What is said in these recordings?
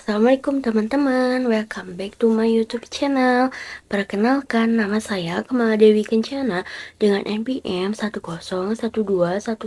Assalamualaikum teman-teman, welcome back to my YouTube channel. Perkenalkan, nama saya Kamala Dewi Kencana dengan NPM 101211137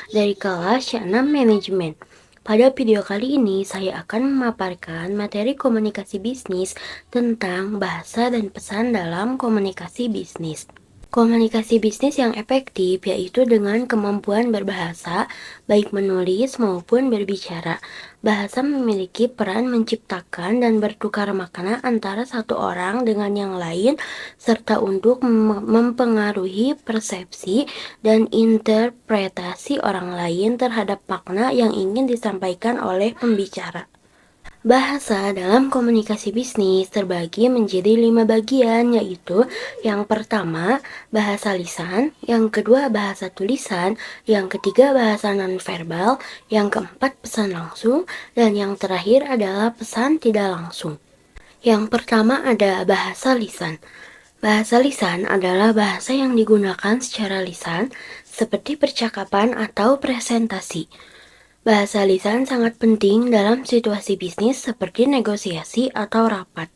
dari kelas 6 Manajemen. Pada video kali ini, saya akan memaparkan materi komunikasi bisnis tentang bahasa dan pesan dalam komunikasi bisnis. Komunikasi bisnis yang efektif yaitu dengan kemampuan berbahasa, baik menulis maupun berbicara. Bahasa memiliki peran menciptakan dan bertukar makna antara satu orang dengan yang lain, serta untuk mempengaruhi persepsi dan interpretasi orang lain terhadap makna yang ingin disampaikan oleh pembicara. Bahasa dalam komunikasi bisnis terbagi menjadi 5 bagian, yaitu yang pertama bahasa lisan, yang kedua bahasa tulisan, yang ketiga bahasa nonverbal, yang keempat pesan langsung, dan yang terakhir adalah pesan tidak langsung. Yang pertama ada bahasa lisan. Bahasa lisan adalah bahasa yang digunakan secara lisan, seperti percakapan atau presentasi. Bahasa lisan sangat penting dalam situasi bisnis seperti negosiasi atau rapat.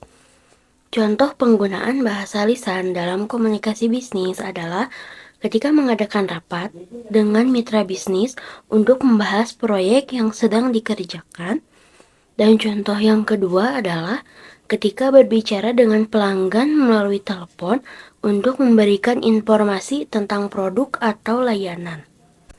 Contoh penggunaan bahasa lisan dalam komunikasi bisnis adalah ketika mengadakan rapat dengan mitra bisnis untuk membahas proyek yang sedang dikerjakan. Dan contoh yang kedua adalah ketika berbicara dengan pelanggan melalui telepon untuk memberikan informasi tentang produk atau layanan.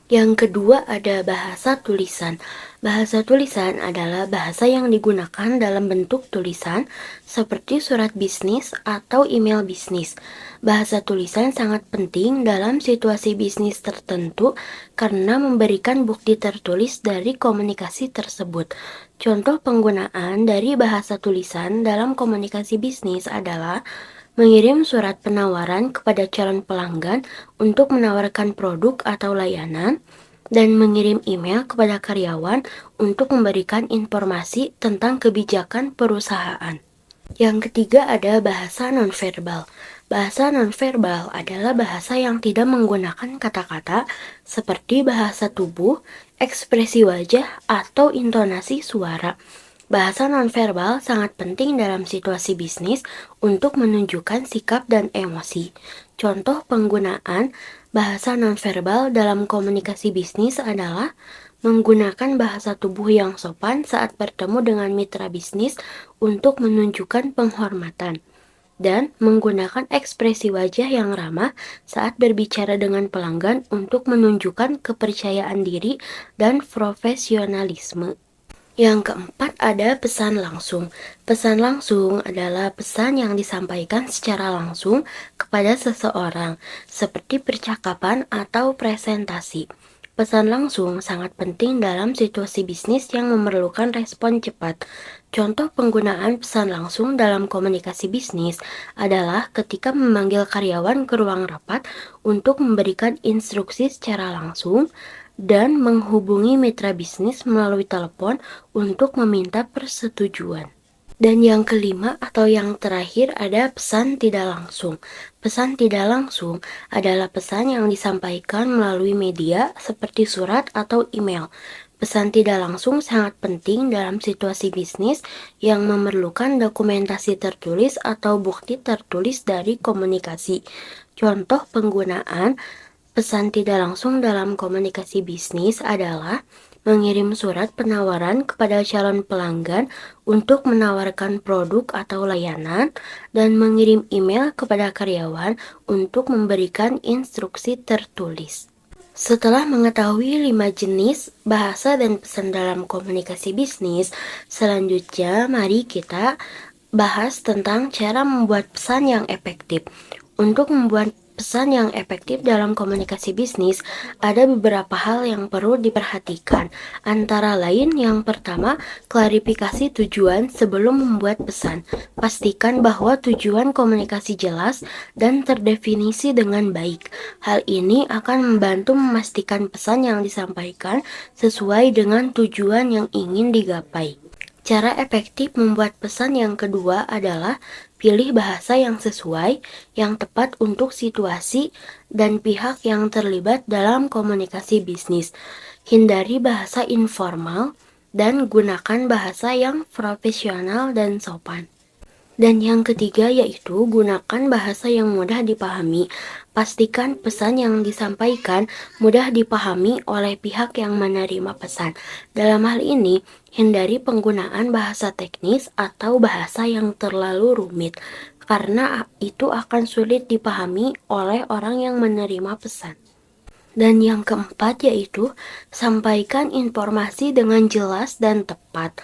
Yang kedua ada bahasa tulisan. Bahasa tulisan adalah bahasa yang digunakan dalam bentuk tulisan seperti surat bisnis atau email bisnis. Bahasa tulisan sangat penting dalam situasi bisnis tertentu karena memberikan bukti tertulis dari komunikasi tersebut. Contoh penggunaan dari bahasa tulisan dalam komunikasi bisnis adalah mengirim surat penawaran kepada calon pelanggan untuk menawarkan produk atau layanan, dan mengirim email kepada karyawan untuk memberikan informasi tentang kebijakan perusahaan. Yang ketiga ada bahasa nonverbal. Bahasa nonverbal adalah bahasa yang tidak menggunakan kata-kata seperti bahasa tubuh, ekspresi wajah, atau intonasi suara. Bahasa nonverbal sangat penting dalam situasi bisnis untuk menunjukkan sikap dan emosi. Contoh penggunaan bahasa nonverbal dalam komunikasi bisnis adalah menggunakan bahasa tubuh yang sopan saat bertemu dengan mitra bisnis untuk menunjukkan penghormatan, dan menggunakan ekspresi wajah yang ramah saat berbicara dengan pelanggan untuk menunjukkan kepercayaan diri dan profesionalisme. Yang keempat ada pesan langsung. Pesan langsung adalah pesan yang disampaikan secara langsung kepada seseorang, seperti percakapan atau presentasi. Pesan langsung sangat penting dalam situasi bisnis yang memerlukan respon cepat. Contoh penggunaan pesan langsung dalam komunikasi bisnis adalah ketika memanggil karyawan ke ruang rapat untuk memberikan instruksi secara langsung, dan menghubungi mitra bisnis melalui telepon untuk meminta persetujuan. Dan yang kelima atau yang terakhir ada pesan tidak langsung. Pesan tidak langsung adalah pesan yang disampaikan melalui media seperti surat atau email. Pesan tidak langsung sangat penting dalam situasi bisnis yang memerlukan dokumentasi tertulis atau bukti tertulis dari komunikasi. Contoh penggunaan pesan tidak langsung dalam komunikasi bisnis adalah mengirim surat penawaran kepada calon pelanggan untuk menawarkan produk atau layanan, dan mengirim email kepada karyawan untuk memberikan instruksi tertulis. Setelah mengetahui 5 jenis bahasa dan pesan dalam komunikasi bisnis, selanjutnya mari kita bahas tentang cara membuat pesan yang efektif. Untuk membuat pesan yang efektif dalam komunikasi bisnis, ada beberapa hal yang perlu diperhatikan. Antara lain, yang pertama, klarifikasi tujuan sebelum membuat pesan. Pastikan bahwa tujuan komunikasi jelas dan terdefinisi dengan baik. Hal ini akan membantu memastikan pesan yang disampaikan sesuai dengan tujuan yang ingin digapai. Cara efektif membuat pesan yang kedua adalah pilih bahasa yang sesuai, yang tepat untuk situasi dan pihak yang terlibat dalam komunikasi bisnis. Hindari bahasa informal dan gunakan bahasa yang profesional dan sopan. Dan yang ketiga yaitu gunakan bahasa yang mudah dipahami. Pastikan pesan yang disampaikan mudah dipahami oleh pihak yang menerima pesan. Dalam hal ini, hindari penggunaan bahasa teknis atau bahasa yang terlalu rumit, karena itu akan sulit dipahami oleh orang yang menerima pesan. Dan yang keempat yaitu sampaikan informasi dengan jelas dan tepat.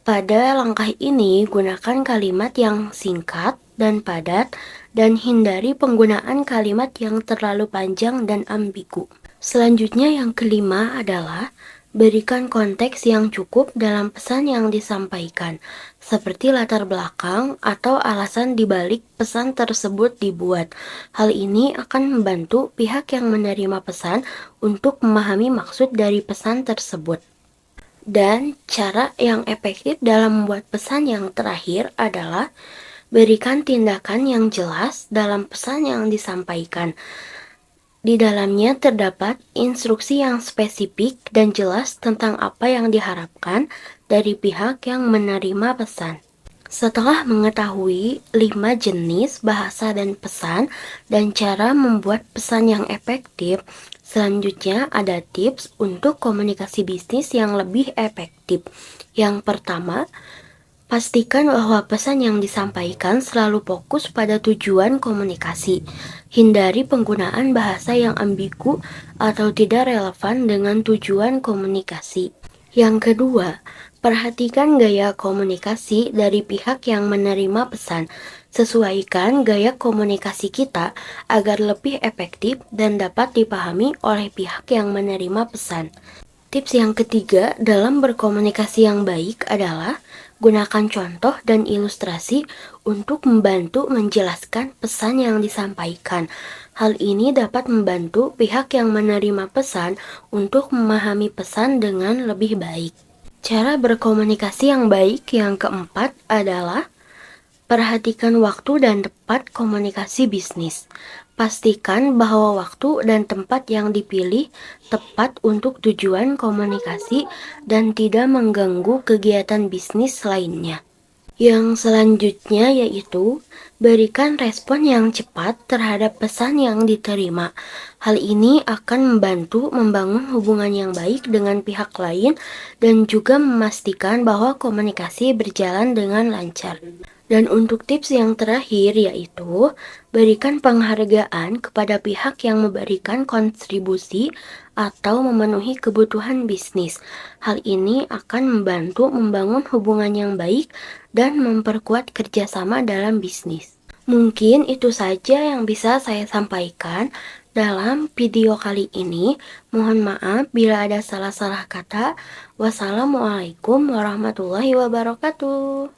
Pada langkah ini, gunakan kalimat yang singkat dan padat, dan hindari penggunaan kalimat yang terlalu panjang dan ambigu. Selanjutnya, yang kelima adalah berikan konteks yang cukup dalam pesan yang disampaikan, seperti latar belakang atau alasan dibalik pesan tersebut dibuat. Hal ini akan membantu pihak yang menerima pesan untuk memahami maksud dari pesan tersebut. Dan cara yang efektif dalam membuat pesan yang terakhir adalah berikan tindakan yang jelas dalam pesan yang disampaikan. Di dalamnya terdapat instruksi yang spesifik dan jelas tentang apa yang diharapkan dari pihak yang menerima pesan. Setelah mengetahui 5 jenis bahasa dan pesan dan cara membuat pesan yang efektif, selanjutnya ada tips untuk komunikasi bisnis yang lebih efektif. Yang pertama, pastikan bahwa pesan yang disampaikan selalu fokus pada tujuan komunikasi. Hindari penggunaan bahasa yang ambigu atau tidak relevan dengan tujuan komunikasi. Yang kedua, perhatikan gaya komunikasi dari pihak yang menerima pesan. Sesuaikan gaya komunikasi kita agar lebih efektif dan dapat dipahami oleh pihak yang menerima pesan. Tips yang ketiga dalam berkomunikasi yang baik adalah gunakan contoh dan ilustrasi untuk membantu menjelaskan pesan yang disampaikan. Hal ini dapat membantu pihak yang menerima pesan untuk memahami pesan dengan lebih baik. Cara berkomunikasi yang baik yang keempat adalah perhatikan waktu dan tempat komunikasi bisnis. Pastikan bahwa waktu dan tempat yang dipilih tepat untuk tujuan komunikasi dan tidak mengganggu kegiatan bisnis lainnya. Yang selanjutnya yaitu berikan respon yang cepat terhadap pesan yang diterima. Hal ini akan membantu membangun hubungan yang baik dengan pihak lain dan juga memastikan bahwa komunikasi berjalan dengan lancar. Dan untuk tips yang terakhir yaitu berikan penghargaan kepada pihak yang memberikan kontribusi atau memenuhi kebutuhan bisnis. Hal ini akan membantu membangun hubungan yang baik dan memperkuat kerjasama dalam bisnis. Mungkin itu saja yang bisa saya sampaikan dalam video kali ini. Mohon maaf bila ada salah-salah kata. Wassalamualaikum warahmatullahi wabarakatuh.